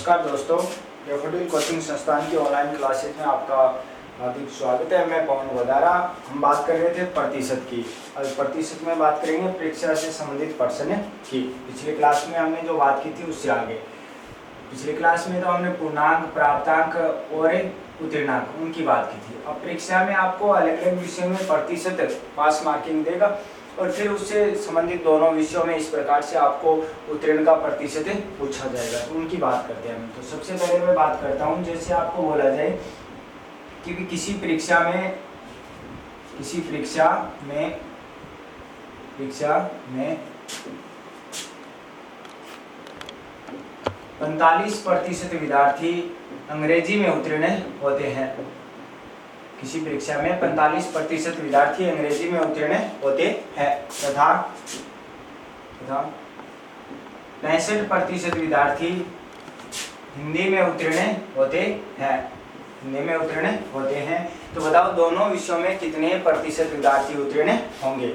नमस्कार दोस्तों, daffodil coaching संस्थान की ऑनलाइन क्लासेज में आपका हार्दिक स्वागत है। मैं पवन वदारा। हम बात कर रहे थे प्रतिशत की। अब प्रतिशत में बात करेंगे परीक्षा से संबंधित प्रश्न की। पिछले क्लास में हमने जो बात की थी उससे आगे, पिछले क्लास में तो हमने पूर्णांक, प्राप्तांक और उत्तीर्णांक उनकी बात की थी। अब परीक्षा में आपको अलग अलग विषयों में प्रतिशत पास मार्किंग देगा और फिर उससे संबंधित दोनों विषयों में इस प्रकार से आपको उत्तीर्ण का प्रतिशत पूछा जाएगा। तो उनकी बात करते हैं। तो सबसे पहले मैं बात करता हूं, जैसे आपको बोला जाए कि भी किसी परीक्षा में 45% विद्यार्थी अंग्रेजी में उत्तीर्ण होते हैं। किसी परीक्षा में 45% विद्यार्थी अंग्रेजी में उत्तीर्ण होते हैं तथा 65% विद्यार्थी हिंदी में उत्तीर्ण होते हैं। तो बताओ दोनों विषयों में कितने प्रतिशत विद्यार्थी उत्तीर्ण होंगे।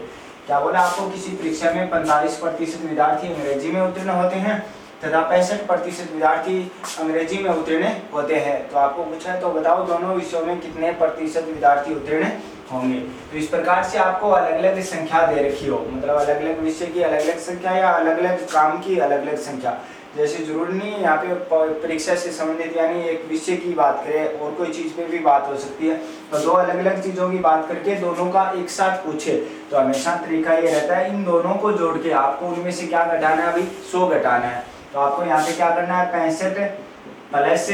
क्या बोला आपको, किसी परीक्षा में 45% विद्यार्थी अंग्रेजी में उत्तीर्ण होते हैं तथा 65% विद्यार्थी अंग्रेजी में उत्तीर्ण होते हैं। तो आपको पूछा है तो बताओ दोनों विषयों में कितने प्रतिशत विद्यार्थी उत्तीर्ण होंगे। तो इस प्रकार से आपको अलग अलग संख्या दे रखी हो, मतलब अलग अलग विषय की अलग अलग संख्या या अलग अलग काम की अलग अलग संख्या। जैसे जरूरी नहीं है यहाँ पे परीक्षा से संबंधित यानी एक विषय की बात करें और कोई चीज पे भी बात हो सकती है, तो दो अलग अलग चीजों की बात करके दोनों का एक साथ पूछे तो हमेशा तरीका ये रहता है इन दोनों को जोड़ के आपको उनमें से क्या घटाना है, अभी 100 घटाना है। तो आपको यहाँ पे क्या करना है, 65 प्लस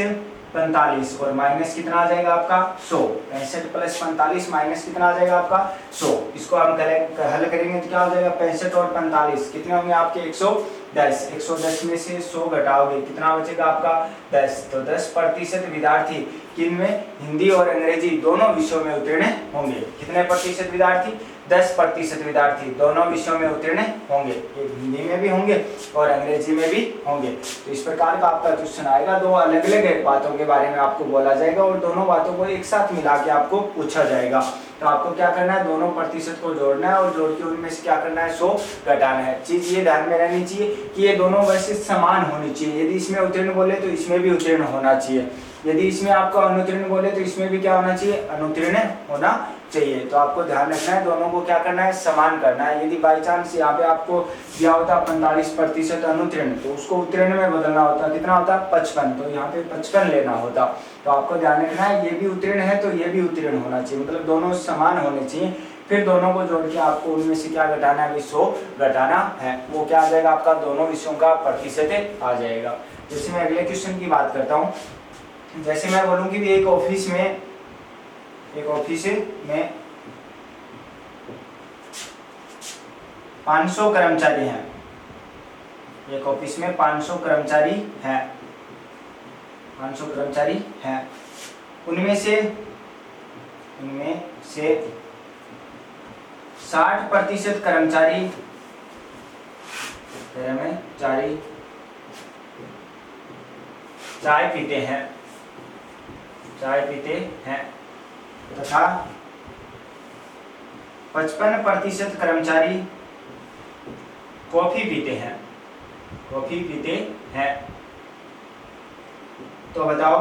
45 और माइनस कितना आ जाएगा आपका 100। 65 प्लस 45 माइनस कितना आ जाएगा आपका 100। इसको हम हल करेंगे तो क्या हो जाएगा, 65 और 45 कितने होंगे आपके 110। 110 में से 100 घटाओगे कितना बचेगा आपका 10। तो 10% विद्यार्थी किनमें, हिंदी और अंग्रेजी दोनों विषयों में उत्तीर्ण होंगे। कितने प्रतिशत विद्यार्थी, 10% विद्यार्थी दोनों विषयों में उत्तीर्ण होंगे, हिंदी में भी होंगे और अंग्रेजी में भी होंगे। तो इस प्रकार का आपका क्वेश्चन आएगा, दो अलग अलग बातों के बारे में आपको बोला जाएगा और दोनों बातों को एक साथ मिला के आपको पूछा जाएगा। तो आपको क्या करना है, दोनों प्रतिशत को जोड़ना है और जोड़ के उनमें से क्या करना है, 100 घटाना है। चीज ये ध्यान में रहनी चाहिए कि ये दोनों वैसे समान होनी चाहिए। यदि इसमें उत्तीर्ण बोले तो इसमें भी उत्तीर्ण होना चाहिए, यदि इसमें आपको अनुत्तीर्ण बोले तो इसमें भी क्या होना चाहिए, अनुत्तीर्ण होना चाहिए। तो आपको ध्यान रखना है दोनों को क्या करना है, समान करना है। यदि बाई चांस यहाँ पे आपको दिया होता 45% अनुत्तीर्ण तो उसको उत्तीर्ण में बदलना होता, कितना होता 55, तो यहाँ पे 55 लेना होता। तो आपको ध्यान रखना है ये भी उत्तीर्ण है तो ये भी उत्तीर्ण होना चाहिए, मतलब दोनों समान होने चाहिए। फिर दोनों को जोड़ के आपको उनमें से क्या घटाना है, 100 घटाना है। वो क्या आ जाएगा आपका, दोनों विषयों का प्रतिशत आ जाएगा। जैसे मैं अगले क्वेश्चन की बात करता हूँ, जैसे मैं बोलूँ कि एक ऑफिस में 500 कर्मचारी हैं। एक ऑफिस में 500 कर्मचारी हैं, 500 कर्मचारी हैं। उनमें से 60% कर्मचारी चाय पीते हैं तथा 55% कर्मचारी कॉफी पीते हैं। तो बताओ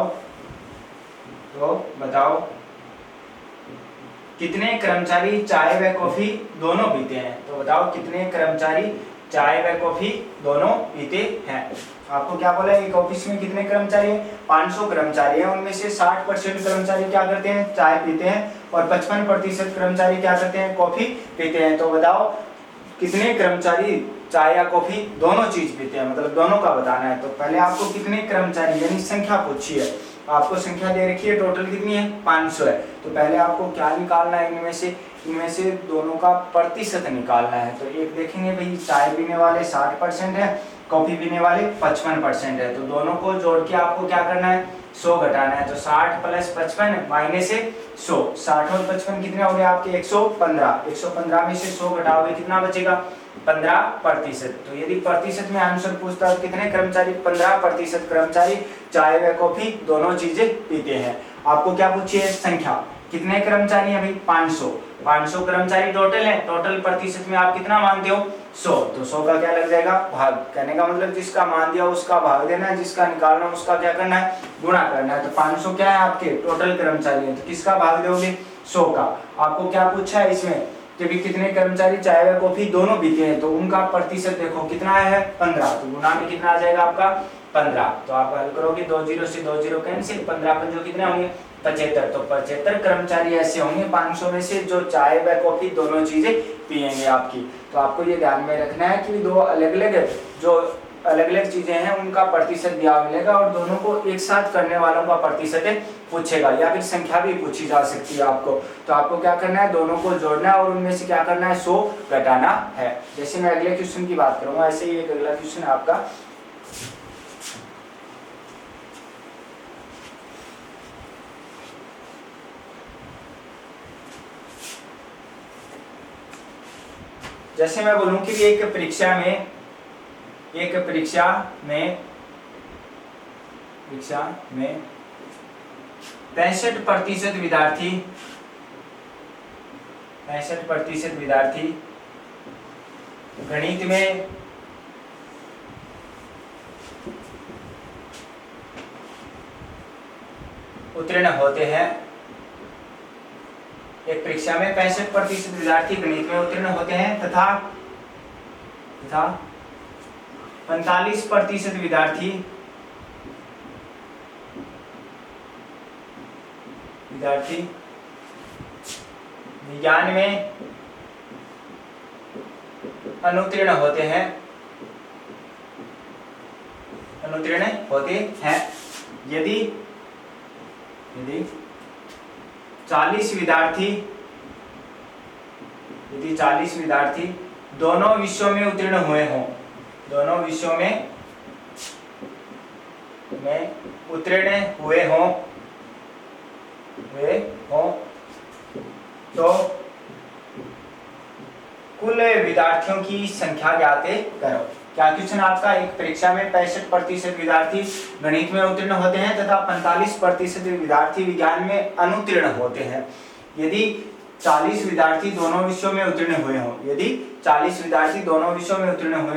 कितने कर्मचारी चाय व कॉफी दोनों पीते हैं। तो बताओ कितने कर्मचारी चाय व कॉफी दोनों पीते हैं। आपको क्या बोला, एक ऑफिस में कितने कर्मचारी हैं, 500 कर्मचारी हैं। उनमें से 60% कर्मचारी क्या करते हैं, चाय पीते हैं और 55% कर्मचारी क्या करते हैं, कॉफी पीते हैं। तो बताओ कितने कर्मचारी चाय या कॉफी दोनों चीज पीते हैं, मतलब दोनों का बताना है। तो पहले आपको कितने कर्मचारी यानी संख्या पूछी है, आपको संख्या दे रखी है टोटल कितनी है, 500 है। तो पहले आपको क्या निकालना है, इनमें से दोनों का प्रतिशत निकालना है। तो एक देखेंगे भाई, चाय पीने वाले 60% है, कॉफी पीने वाले 55% है। तो दोनों को जोड़ के आपको क्या करना है, 100 घटाना है। तो 60 प्लस 55 माइनस 100, 60 और 55 कितने हो गए आपके 115। 115 में से 100 घटाओगे कितना बचेगा, 15%। तो यदि प्रतिशत में आंसर पूछता है कितने कर्मचारी, 15% कर्मचारी चाय व कॉफी दोनों चीजें पीते हैं। आपको क्या पूछिए, संख्या। कितने कर्मचारी हैं भाई 500, 500 कर्मचारी टोटल है, टोटल प्रतिशत में आप कितना मानते हो 100, तो 100 का क्या लग जाएगा भाग। कहने का मतलब जिसका मान दिया उसका भाग देना है, जिसका निकालना उसका क्या करना है गुणा करना है। तो 500 क्या है आपके टोटल कर्मचारी है, तो किसका भाग दोगे 100 का। आपको क्या पूछा है इसमें कि भी कितने कर्मचारी चाय व कॉफी दोनों पीते हैं, तो उनका प्रतिशत देखो कितना है 15, तो गुणा में कितना आ जाएगा आपका 15। तो आप हल करोगे 2 0 से 2 0 कैंसिल, 15 पंजो कितने होंगे 75, तो 75 कर्मचारी ऐसे होंगे 500 में से जो चाय व कॉफी दोनों चीजें पिएंगे आपकी। तो आपको ये ध्यान में रखना है कि दो अलग अलग चीजें हैं उनका प्रतिशत दिया मिलेगा और दोनों को एक साथ करने वालों का प्रतिशत पूछेगा या फिर संख्या भी पूछी जा सकती है आपको। तो आपको क्या करना है दोनों को जोड़ना है और उनमें से क्या करना है 100 घटाना है। जैसे मैं अगले क्वेश्चन की बात करूंगा, ऐसे ही एक अगला क्वेश्चन है आपका। जैसे मैं बोलूं कि एक परीक्षा में 65% विद्यार्थी गणित में उत्तीर्ण होते हैं। एक परीक्षा में 65% विद्यार्थी गणित में उत्तीर्ण होते हैं तथा 45% विद्यार्थी विज्ञान में अनुत्तीर्ण होते हैं। यदि 40 विद्यार्थी दोनों विषयों में उत्तीर्ण हुए हों, तो कुल विद्यार्थियों की संख्या ज्ञात करो। क्या क्वेश्चन आपका, एक परीक्षा में 65% विद्यार्थी गणित में उत्तीर्ण होते हैं तथा 45% विद्यार्थी विज्ञान में अनुत्तीर्ण होते हैं। यदि 40 विद्यार्थी दोनों विषयों में उत्तीर्ण हुए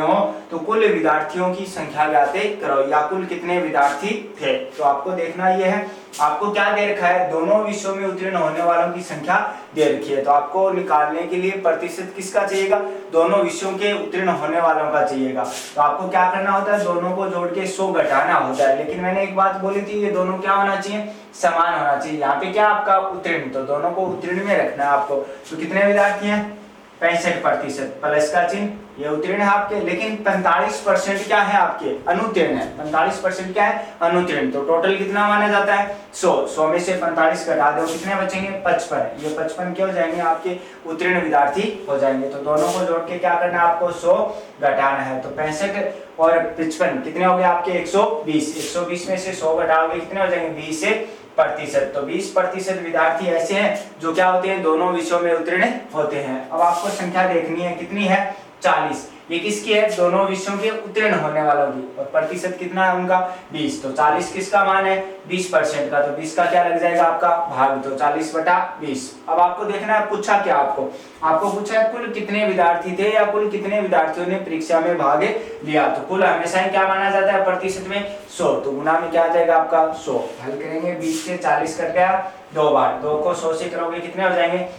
हों, तो कुल विद्यार्थियों की संख्या ज्ञात करो या कुल कितने विद्यार्थी थे। तो आपको देखना यह है, आपको क्या दे रखा है दोनों विषयों में उत्तीर्ण होने वालों की संख्या दे रखी है। तो आपको निकालने के लिए प्रतिशत किसका चाहिएगा, दोनों विषयों के उत्तीर्ण होने वालों का चाहिएगा। तो आपको क्या करना होता है दोनों को जोड़ के 100 घटाना होता है। लेकिन मैंने एक बात बोली थी, ये दोनों क्या होना चाहिए समान होना चाहिए। यहाँ पे क्या आपका उत्तीर्ण, तो दोनों को उत्तीर्ण में रखना है आपको। तो कितने विद्यार्थी हैं 65%, प्लस का चिन्ह, ये उत्तीर्ण है आपके। लेकिन 45% क्या है आपके अनुत्तीर्ण है, 45% क्या है अनुत्तीर्ण। तो टोटल कितना माना जाता है 100 में से 45 घटा दो कितने बचेंगे 55। ये 55 क्या हो जाएंगे आपके उत्तीर्ण विद्यार्थी हो जाएंगे। तो दोनों को जोड़ के क्या करना है आपको 100 घटाना है। तो 65 और 55 कितने हो गए आपके 120 में से 100 घटाओगे कितने हो जाएंगे 20%। तो 20% विद्यार्थी ऐसे हैं जो क्या होते हैं दोनों विषयों में उत्तीर्ण होते हैं। अब आपको संख्या देखनी है कितनी है 40, ये किसकी है दोनों विषयों के उत्तीर्ण होने वालों की, और प्रतिशत कितना है उनका 20। तो 40 किसका मान है 20% का, तो 20 का क्या लग जाएगा आपका भाग, तो 40/20। अब आपको देखना है पूछा क्या, आपको पूछा है कुल कितने विद्यार्थी थे या कुल कितने विद्यार्थियों ने परीक्षा में भाग लिया। तो कुल हमेशा क्या माना जाता है प्रतिशत में 100, तो गुना में क्या आ जाएगा आपका 100। हल करेंगे 20 से 40 कट गया 2 बार, 2 को 100 से करोगे कितने हो जाएंगे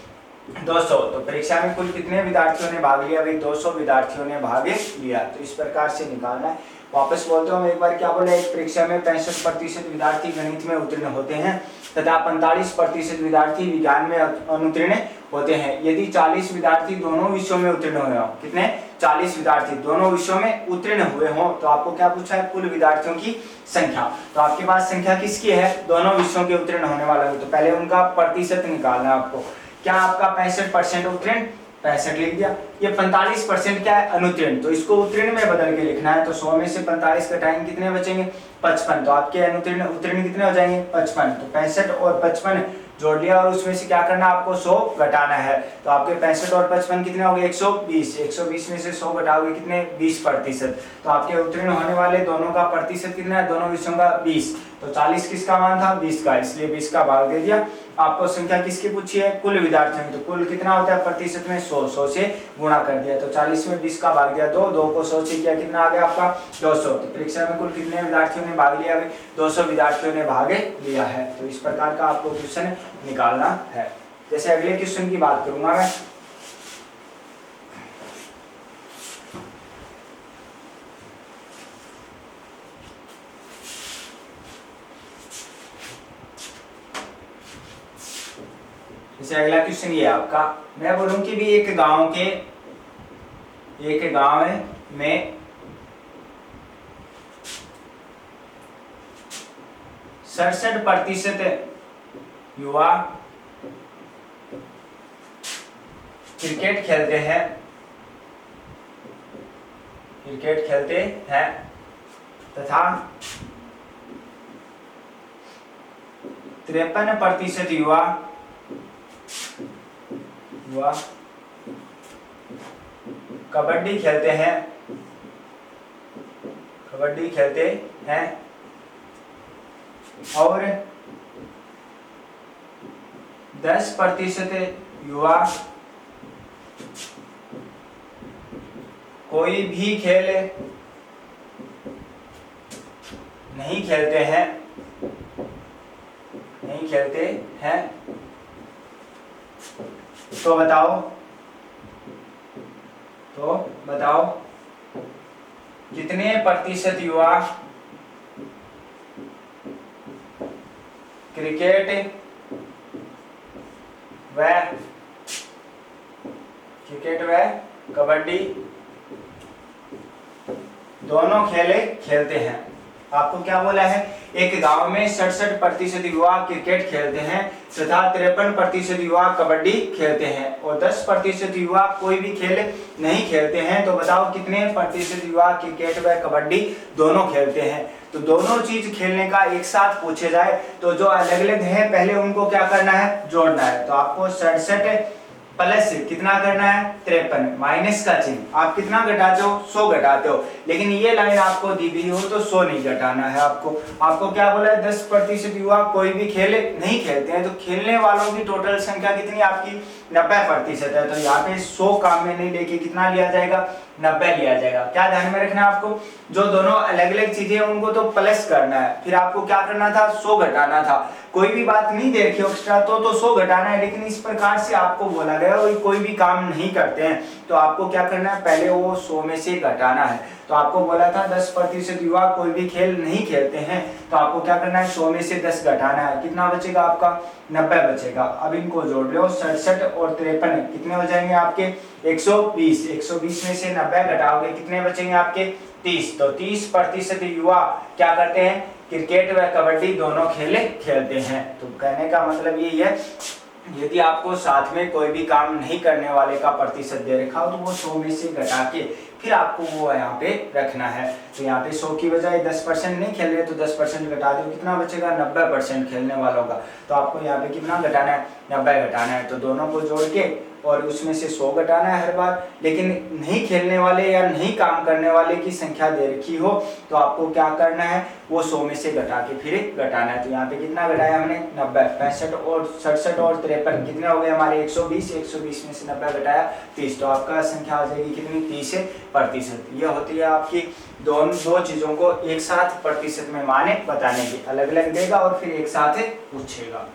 200। तो परीक्षा में कुल कितने विद्यार्थियों ने भाग लिया भाई 200 विद्यार्थियों ने भाग लिया। तो इस प्रकार से निकालना है। वापस बोलते हूँ एक बार, क्या बोले, एक परीक्षा में 65% विद्यार्थी गणित में उत्तीर्ण होते हैं तथा 45% विद्यार्थी विज्ञान में अनुत्तीर्ण होते हैं। यदि 40 विद्यार्थी दोनों विषयों में उत्तीर्ण हुए हों, कितने 40 विद्यार्थी दोनों विषयों में उत्तीर्ण हुए हों, तो आपको क्या पूछा है कुल विद्यार्थियों की संख्या। तो आपके पास संख्या किसकी है दोनों विषयों के उत्तीर्ण होने वाला है, तो पहले उनका प्रतिशत निकालना है आपको। क्या आपका 65% उत्तीर्ण 65 लिख दिया। ये 45% क्या है अनुत्तीर्ण, तो इसको उत्तीर्ण में बदल के लिखना है। तो 100 में से 45 घटाएंगे कितने बचेंगे 55। तो आपके अनुत्तीर्ण उत्तीर्ण कितने हो जाएंगे 55। तो 65 और 55 जोड़ लिया और उसमें से क्या करना आपको 100 घटाना है। तो आपके 65 और 55 कितने हो गए 120, 120 में से 100 घटाओगे कितने 20%। तो आपके उत्तीर्ण होने वाले दोनों का प्रतिशत कितना है, दोनों विषयों का 20। तो 40 किसका मान था 20 का, इसलिए 20 का भाग दे दिया। आपको संख्या किसकी पूछी है, कुल विद्यार्थियों की। तो कुल कितना होता है प्रतिशत में 100, 100 से गुणा कर दिया। तो 40 में 20 का भाग दिया 2, 2 को 100 से किया कितना आ गया आपका 200। तो परीक्षा में कुल कितने विद्यार्थियों ने भाग लिया, 200 विद्यार्थियों ने भाग लिया है। तो इस प्रकार का आपको क्वेश्चन निकालना है। जैसे अगले क्वेश्चन की बात करूंगा मैं। जैसे अगला क्वेश्चन ये आपका, मैं बोलूं कि भी एक गांव में 67% युवा क्रिकेट खेलते हैं तथा 53% युवा कबड्डी खेलते हैं और 10% युवा कोई भी खेल नहीं खेलते हैं। तो बताओ कितने प्रतिशत युवा क्रिकेट व कबड्डी दोनों खेलते हैं। आपको क्या बोला है, एक गांव में 67% युवा क्रिकेट खेलते हैं तथा 53% युवा कबड्डी खेलते हैं और 10% युवा कोई भी खेल नहीं खेलते हैं। तो बताओ कितने प्रतिशत युवा क्रिकेट व कबड्डी दोनों खेलते हैं। तो दोनों चीज खेलने का एक साथ पूछे जाए तो जो अलग अलग है पहले उनको क्या करना है, जोड़ना है। तो आपको 67 प्लस कितना करना है 53, माइनस का चिन्ह आप कितना घटाते हो 100 घटाते हो, लेकिन ये लाइन आपको दी गई हो तो 100 नहीं घटाना है। आपको क्या बोला है 10% युवा कोई भी खेल नहीं खेलते हैं। तो खेलने वालों की टोटल संख्या कितनी आपकी 90% है। तो यहाँ पे 100 काम में नहीं लेके कितना लिया जाएगा 90 लिया जाएगा। क्या ध्यान में रखना है आपको, जो दोनों अलग अलग चीजें उनको तो प्लस करना है, फिर आपको क्या करना था 100 घटाना था। कोई भी बात नहीं दे रखी एक्स्ट्रा तो 100 घटाना है, लेकिन इस प्रकार से आपको बोला गया कोई भी काम नहीं करते हैं तो आपको क्या करना है पहले वो 100 में से घटाना है। तो आपको बोला था 10% युवा कोई भी खेल नहीं खेलते हैं, तो आपको क्या करना है 100 में से 10 घटाना है। कितना बचेगा आपका 90 बचेगा। अब इनको जोड़ लो 67 और 53 कितने हो जाएंगे आपके 120। 120 में से 90 घटाओगे कितने बचेंगे आपके 30। तो 30% युवा क्या करते हैं क्रिकेट व कबड्डी दोनों खेलते हैं। तो कहने का मतलब यही है, यदि आपको साथ में कोई भी काम नहीं करने वाले का प्रतिशत दे रखा हो तो वो 100 में से घटा के फिर आपको वो यहाँ पे रखना है। तो यहाँ पे 100 की बजाय 10% नहीं खेल रहे तो 10% घटा दो, कितना बचेगा 90% खेलने वालों का। तो आपको यहाँ पे कितना घटाना है 90 घटाना है। तो दोनों को जोड़ के और उसमें से 100 घटाना है हर बार, लेकिन नहीं खेलने वाले या नहीं काम करने वाले की संख्या दे रखी हो तो आपको क्या करना है वो 100 में से घटा के फिर घटाना है। तो यहाँ पे कितना घटाया हमने 90, 65 और 67 और 53 कितने हो गए हमारे 120। 120 में से 90 घटाया 30। तो आपका संख्या आ जाएगी कितनी 30%। यह होती है आपकी दो चीजों को एक साथ प्रतिशत में माने बताने की, अलग अलग देगा और फिर एक साथ पूछेगा।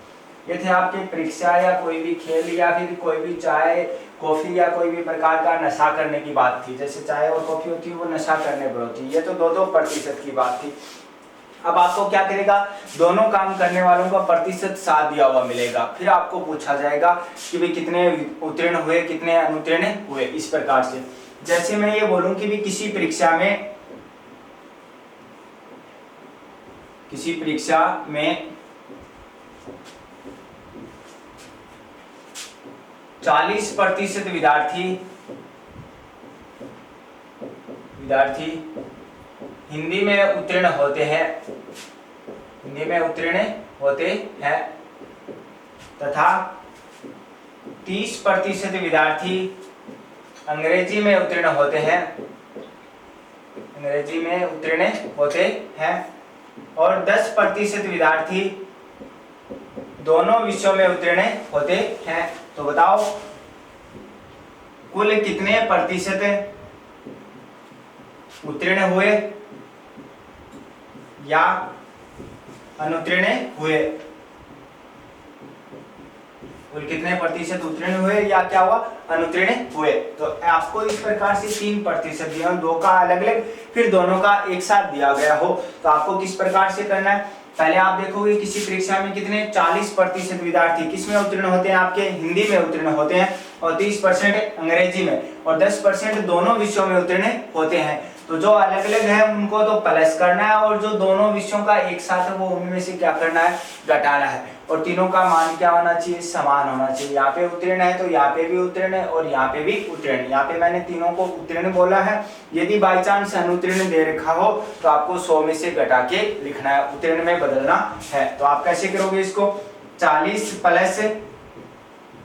ये थे आपके परीक्षा या कोई भी खेल या फिर कोई भी चाय कॉफी या कोई भी प्रकार का नशा करने की बात थी। जैसे चाय और कॉफी होती है वो नशा करने पर होती है, ये तो 2% की बात थी। अब आपको क्या करेगा दोनों काम करने वालों का प्रतिशत साथ दिया हुआ मिलेगा, फिर आपको पूछा जाएगा कि भाई कितने उत्तीर्ण हुए कितने अनुत्तीर्ण हुए। इस प्रकार से जैसे मैं ये बोलूं कि भी किसी परीक्षा में 40% विद्यार्थी हिंदी में उत्तीर्ण होते हैं तथा 30% विद्यार्थी अंग्रेजी में उत्तीर्ण होते हैं, अंग्रेजी में उत्तीर्ण होते हैं, और 10% विद्यार्थी दोनों विषयों में उत्तीर्ण होते हैं। तो बताओ कुल कितने प्रतिशत उत्तीर्ण हुए या अनुत्तीर्ण हुए, कुल कितने प्रतिशत उत्तीर्ण हुए या क्या हुआ, अनुत्तीर्ण हुए। तो आपको इस प्रकार से 3% दिया, दो का अलग अलग फिर दोनों का एक साथ दिया गया हो, तो आपको किस प्रकार से करना है। पहले आप देखोगे किसी परीक्षा में कितने 40% विद्यार्थी किस में उत्तीर्ण होते हैं, आपके हिंदी में उत्तीर्ण होते हैं, और 30% अंग्रेजी में, और 10% दोनों विषयों में उत्तीर्ण होते हैं। तो जो अलग अलग है उनको तो प्लस करना है, और जो दोनों विषयों का एक साथ है वो उनमें से क्या करना है, घटाना है। और तीनों का मान क्या होना चाहिए, समान होना चाहिए। यहाँ पे उत्तीर्ण है तो यहाँ पे भी उत्तीर्ण है और यहाँ पे भी उत्तीर्ण। यहाँ पे मैंने तीनों को उत्तीर्ण बोला है। यदि बाई चांस अनुत्तीर्ण दे रखा हो तो आपको 100 में से घटा के लिखना है, उत्तीर्ण में बदलना है। तो आप कैसे करोगे इसको, 40 प्लस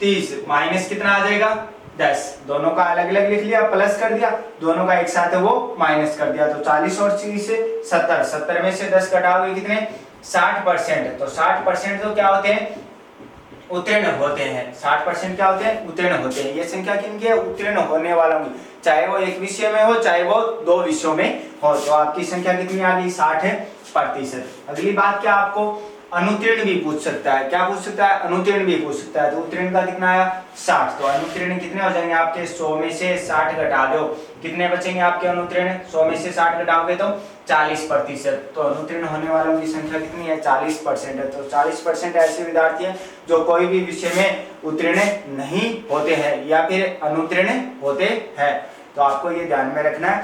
30 माइनस कितना आ जाएगा, 10। दोनों का अलग अलग लिख लिया, प्लस कर दिया, दोनों का एक साथ है वो माइनस कर दिया। तो 40 और 30 से 70, 70 में से 10 घटाओगे कितने, 60%। तो 60% तो क्या होते हैं, उत्तीर्ण होते हैं। 60% क्या होते हैं, उत्तीर्ण होते हैं। ये संख्या किनकी है, उत्तीर्ण होने वालों की, चाहे वो एक विषय में हो चाहे वो दो विषयों में हो। तो आपकी संख्या कितनी आ गई, 60%। अगली बात क्या, आपको अनुत्तीर्ण भी पूछ सकता है। क्या पूछ सकता है, अनुत्तीर्ण भी पूछ सकता है। तो उत्तीर्ण का कितना आया, 60। तो अनुत्तीर्ण कितने हो जाएंगे आपके, 100 में से 60 घटा दो, कितने बचेंगे आपके अनुत्तीर्ण, 100 में से 60 घटाओगे तो 40%। तो अनुत्तीर्ण होने वालों की संख्या कितनी है, 40% है। तो 40% ऐसे विद्यार्थी हैं जो कोई भी विषय में उत्तीर्ण नहीं होते हैं या फिर अनुत्तीर्ण होते हैं। तो आपको ये ध्यान में रखना है,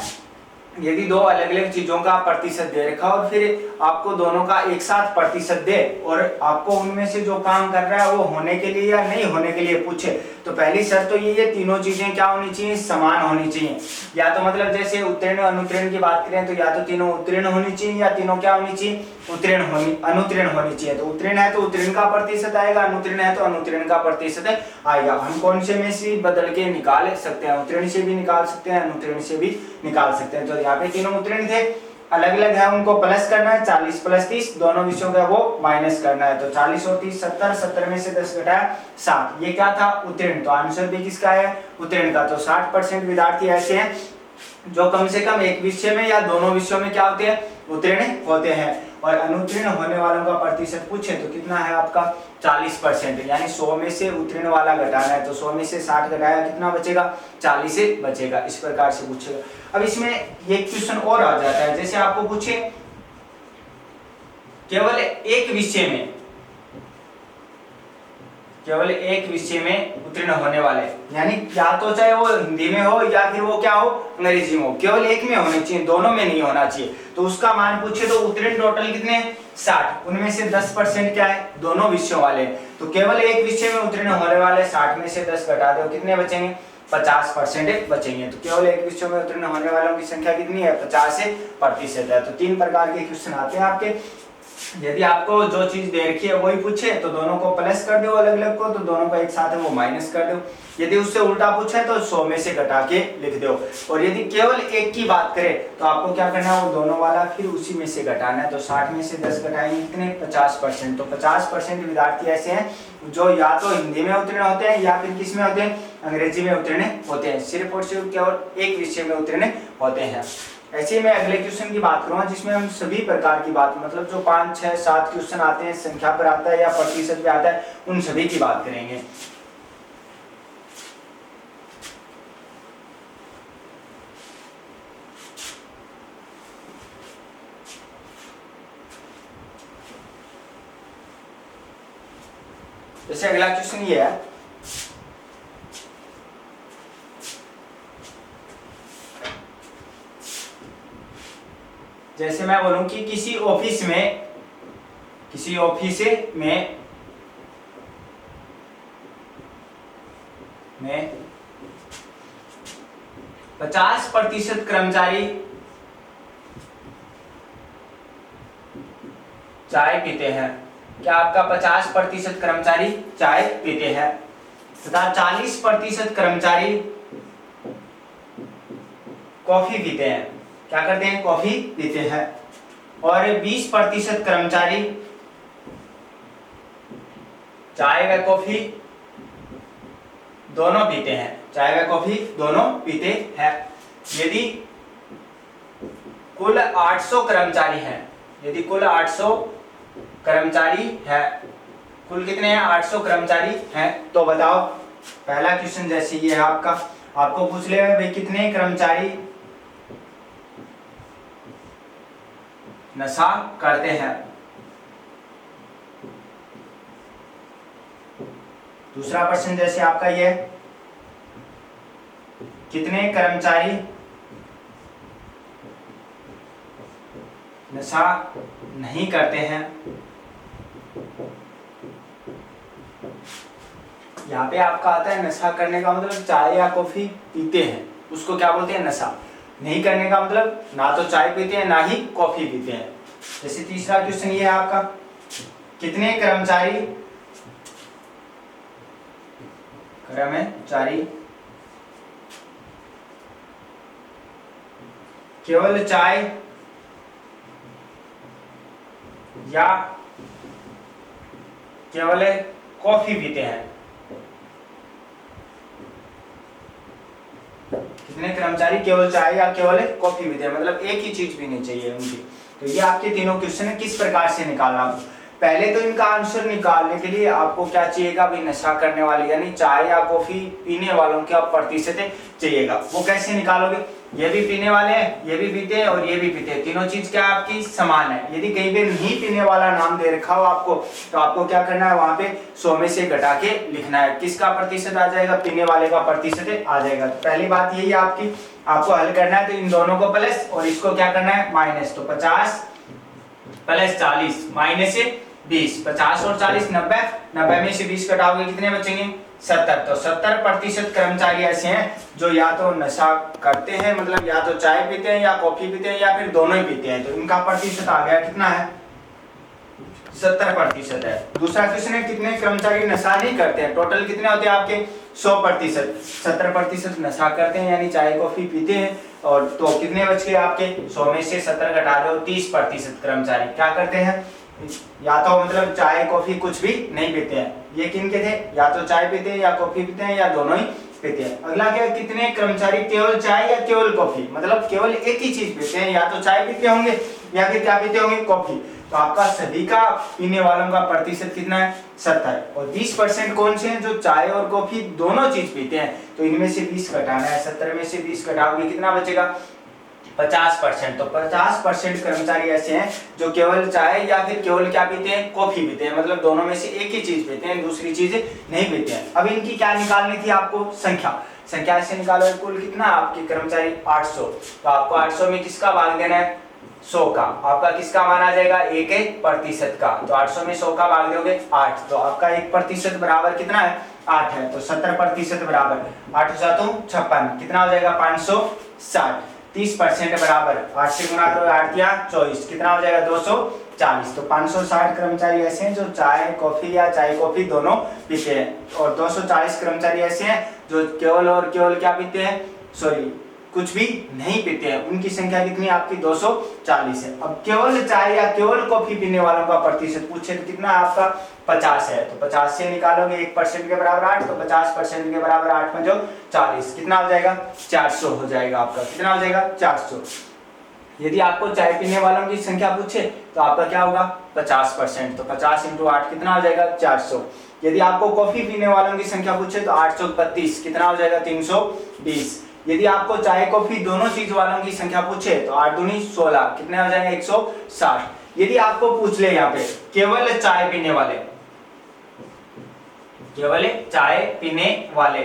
यदि दो अलग अलग चीजों का प्रतिशत दे रखा और फिर आपको दोनों का एक साथ प्रतिशत दे और आपको उनमें से जो काम कर रहा है वो होने के लिए या नहीं होने के लिए पूछे, तो पहली शर्त तो ये तीनों चीजें क्या होनी चाहिए, समान होनी चाहिए। या तो मतलब जैसे उत्तीर्ण अनुत्तीर्ण की बात करें तो या तो तीनों उत्तीर्ण होनी चाहिए या तीनों क्या होनी चाहिए, अनुत्तीर्ण होनी चाहिए। तो उत्तीर्ण है तो उत्तीर्ण का प्रतिशत आएगा, अनुत्तीर्ण है तो अनुत्तीर्ण का प्रतिशत आएगा। हम कौन से में से बदल के निकाल सकते हैं, उत्तीर्ण से भी निकाल सकते हैं, अनुत्तीर्ण से भी निकाल सकते हैं। तो यहाँ पे तीनों उत्तीर्ण थे, अलग अलग है, उनको प्लस करना है। 40 प्लस 30 दोनों विषयों का वो माइनस करना है। तो 40 और 30 70, 70 में से 10 घटाया 7, ये क्या था, उत्तीर्ण। तो आंसर भी किसका है, उत्तीर्ण का। तो 60% विद्यार्थी ऐसे हैं जो कम से कम एक विषय में या दोनों विषयों में क्या होते हैं, उत्तीर्ण होते हैं। और अनुत्तीर्ण होने वालों का प्रतिशत पूछे तो कितना है आपका, 40%। यानी 100 में से उत्तीर्ण वाला घटाना है, तो 100 में से 60 घटाया कितना बचेगा, 40 से बचेगा। इस प्रकार से पूछेगा। अब इसमें एक क्वेश्चन और आ जाता है, जैसे आपको पूछे केवल एक विषय में, केवल एक विषय में उत्तीर्ण होने वाले, यानी या तो चाहे वो हिंदी में हो या फिर वो क्या हो, अंग्रेजी में हो, केवल एक में होने चाहिए, दोनों में नहीं होना चाहिए। तो उसका मान पूछे तो उत्तीर्ण टोटल कितने, 60। उनमें से 10% क्या है, दोनों विषयों वाले। तो केवल एक विषय में उत्तीर्ण होने वाले 60 में से 10 घटा दो, कितने बचेंगे, 50% बचेंगे। तो केवल एक विषय में उत्तीर्ण होने वालों की संख्या कितनी है, 50% है। तो 3 प्रकार के क्वेश्चन आते हैं आपके। यदि आपको जो चीज दे रखी है वही पूछे तो दोनों को प्लस कर दो, अलग अलग को, तो दोनों का एक साथ है वो माइनस कर दो। यदि उससे उल्टा पूछे तो 100 में से घटा के लिख दो। और यदि केवल एक की बात करें तो आपको क्या करना है, वो दोनों वाला फिर उसी में से घटाना है। तो 60 में से 10 घटाएंगे कितने, 50%। तो 50% विद्यार्थी ऐसे हैं जो या तो हिंदी में उत्तीर्ण होते हैं या फिर किस में होते हैं, अंग्रेजी में उत्तीर्ण होते हैं। सिर्फ और सिर्फ केवल एक विषय में उत्तीर्ण होते हैं। ऐसे में अगले क्वेश्चन की बात करूंगा जिसमें हम सभी प्रकार की बात, मतलब जो 5, 6, 7 क्वेश्चन आते हैं, संख्या पर आता है या प्रतिशत पे आता है, उन सभी की बात करेंगे। जैसे अगला क्वेश्चन ये है, जैसे मैं बोलूं कि किसी ऑफिस में 50% कर्मचारी चाय पीते हैं क्या आपका 50% कर्मचारी चाय पीते हैं तथा 40% कर्मचारी कॉफी पीते हैं। क्या करते हैं? कॉफी पीते हैं। और 20% कर्मचारी चाय व कॉफी दोनों पीते हैं। चाय व कॉफी दोनों पीते हैं। यदि कुल 800 कर्मचारी हैं, यदि कुल 800 कर्मचारी है, कुल कितने हैं? 800 कर्मचारी हैं, तो बताओ। पहला क्वेश्चन जैसे ये है आपका, आपको पूछ ले भाई कितने कर्मचारी नशा करते हैं। दूसरा प्रश्न जैसे आपका ये, कितने कर्मचारी नशा नहीं करते हैं। यहाँ पे आपका आता है नशा करने का मतलब चाय या कॉफी पीते हैं, उसको क्या बोलते हैं? नशा। नहीं करने का मतलब ना तो चाय पीते हैं ना ही कॉफी पीते हैं। जैसे तीसरा क्वेश्चन ये है आपका, कितने कर्मचारी केवल चाय या केवल कॉफी पीते हैं। कितने कर्मचारी केवल चाय या केवल कॉफी पीते हैं, मतलब एक ही चीज पीनी चाहिए उनकी। तो ये आपके तीनों क्वेश्चन है, किस प्रकार से निकालना। पहले तो इनका आंसर निकालने के लिए आपको क्या चाहिएगा भाई? नशा करने वाले यानी चाय या कॉफी पीने वालों की आप प्रतिशत चाहिएगा। वो कैसे निकालोगे? ये भी पीने वाले हैं, ये भी पीते हैं और ये भी पीते हैं, तीनों चीज क्या आपकी समान है। यदि कहीं पे नहीं पीने वाला नाम दे रखा हो आपको, तो आपको क्या करना है? वहां पे 100 में से घटा के लिखना है। किसका प्रतिशत आ जाएगा? पीने वाले का प्रतिशत आ जाएगा। तो पहली बात यही है आपकी, आपको हल करना है तो इन दोनों को प्लस और इसको क्या करना है? माइनस। तो 50 प्लस 40 माइनस 20, 50 और 40 90, 90 में से 20 घटाओगे कितने बचेंगे? 70। तो 70% कर्मचारी ऐसे हैं जो या तो नशा करते हैं, मतलब या तो चाय पीते हैं या कॉफी पीते हैं या फिर दोनों ही पीते हैं। तो इनका प्रतिशत आ गया कितना है? 70% है। दूसरा क्वेश्चन है, कितने कर्मचारी नशा नहीं करते हैं। टोटल कितने होते हैं आपके? 100%। 70% नशा करते हैं यानी चाय कॉफी पीते हैं, और तो कितने बच गए आपके? 100 में से 70 घटा दो, 30% कर्मचारी क्या करते हैं? या तो मतलब चाय कॉफी कुछ भी नहीं पीते हैं। ये किनके थे? या तो चाय पीते हैं या कॉफी पीते हैं या दोनों ही पीते हैं। अगला क्या, कितने कर्मचारी केवल चाय या केवल कॉफी, मतलब केवल एक ही चीज पीते हैं, या तो चाय पीते होंगे या फिर क्या पीते होंगे? कॉफी। तो आपका सभी का पीने वालों का प्रतिशत कितना है? 70। और 20% कौन से हैं जो चाय और कॉफी दोनों चीज पीते हैं। तो इनमें से 20 घटाना है, 70 में से 20 घटाओगे कितना बचेगा? 50%। तो 50% कर्मचारी ऐसे हैं जो केवल चाय या फिर केवल क्या पीते हैं? कॉफी पीते हैं, मतलब दोनों में से एक ही चीज पीते हैं, दूसरी चीज नहीं पीते हैं। अब इनकी क्या निकालनी थी आपको? संख्या ऐसे निकालो, कुल कितना आपके कर्मचारी? 800। तो आपको 800 में किसका भाग देना है? 100 का। आपका किसका मान आ जाएगा? 1% का। तो 800 में 100 का भाग दोगे 8, तो आपका 1% बराबर कितना है? 8 है। तो 70% बराबर 8 7 56, कितना हो जाएगा? 560। 30% बराबर 8 से गुना करो, 8 या 24, कितना हो जाएगा? 240। तो 560 कर्मचारी ऐसे हैं जो चाय कॉफी या चाय कॉफी दोनों पीते हैं, और 240 कर्मचारी ऐसे हैं जो केवल और केवल क्या पीते हैं? सॉरी, कुछ भी नहीं पीते हैं। उनकी संख्या कितनी है आपकी? 240 है। अब केवल चाय या केवल कॉफी पीने वालों का प्रतिशत पूछे तो कितना है आपका? 50 है। तो 50 से निकालोगे 1% के बराबर 8, तो 50% के बराबर 8 में जो 40, कितना हो जाएगा? 400 हो जाएगा आपका। कितना हो जाएगा? 400। यदि आपको चाय पीने वालों की संख्या पूछे तो आपका क्या होगा? 50%। तो 50 × 8 कितना हो जाएगा? 400। यदि आपको कॉफी पीने वालों की संख्या पूछे तो 8 × 32 कितना हो जाएगा? 320। यदि आपको चाय कॉफी दोनों चीज वालों की संख्या पूछे तो 8 दूनी 16, कितने हो जाएंगे? 160। यदि आपको पूछ ले यहाँ पे केवल चाय पीने वाले, केवल चाय पीने वाले,